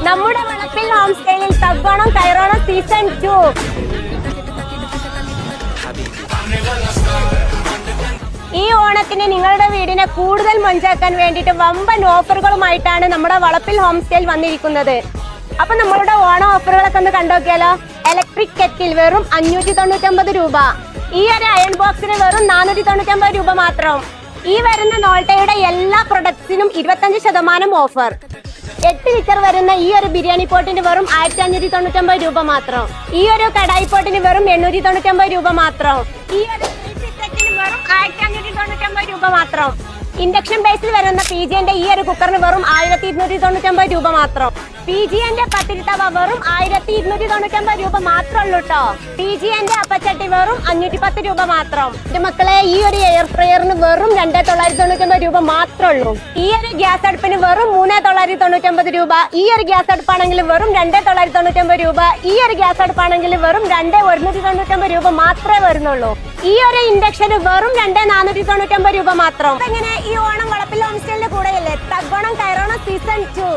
നമ്മുടെ വളപ്പിൽ ഹോം സ്റ്റൈലിൽ തഗ്ഗോണം കയറോണം സീസൺ 2. ഈ ഓണത്തിന് നിങ്ങളുടെ വീടിനെ കൂടുതൽ മൊഞ്ചാക്കാൻ വേണ്ടിയിട്ട് വമ്പൻ ഓഫറുകളുമായിട്ടാണ് നമ്മുടെ വളപ്പിൽ ഹോം സ്റ്റൈൽ വന്നിരിക്കുന്നത്. അപ്പൊ നമ്മളുടെ ഓണം ഓഫറുകളൊക്കെ ഒന്ന് കണ്ടുനോക്കിയാലോ. ഇലക്ട്രിക് കെറ്റിൽ വെറും 599 രൂപ. ഈ ഒരു അയൺ ബോക്സിന് വെറും 499 രൂപ മാത്രം. ഈ വരുന്ന നോൾട്ടയുടെ എല്ലാ പ്രൊഡക്ട്സിനും 25% ഓഫർ. 8 ലിറ്റർ വരുന്ന ഈ ഒരു ബിരിയാണി പോട്ടിന് വെറും 1599 രൂപ മാത്രം. ഈ ഒരു കടായി പോട്ടിന് വെറും 899 രൂപ മാത്രം. ഈ ഒരു വെറും 1599 രൂപ മാത്രം. ഇൻഡക്ഷൻ ബേസിൽ വരുന്ന PGന്റെ ഈ ഒരു കുക്കറിന് വെറും 1299 രൂപ മാത്രം. PGന്റെ പത്തിരി തവ വെറും 1299 രൂപ മാത്രമേ കേട്ടോ. PGന്റെ അപ്പച്ചട്ടി വെറും 510 രൂപ മാത്രം. എന്റെ മക്കളെ, ഈ ഒരു എയർ ഫ്രയറിന് വെറും 2999 രൂപ മാത്രമേ ഉള്ളൂ. ഈ ഒരു ഗ്യാസ് അടുപ്പിന് വെറും 3999 രൂപ. ഈ ഒരു ഗ്യാസ് അടുപ്പാണെങ്കിൽ വെറും 2999 രൂപ. ഈ ഒരു ഗ്യാസ് അടുപ്പാണെങ്കിൽ വെറും 2199 രൂപ മാത്രമേ വരുന്നുള്ളൂ. ഈ ഒരു ഇൻഡക്ഷന് വെറും 2499 രൂപ മാത്രം. എങ്ങനെ ഈ ഓണം വളപ്പിൽ ഹോം സ്റ്റൈലിന്റെ കൂടെയല്ലേ തഗ്ഗോണം കയറോണം സീസൺ 2.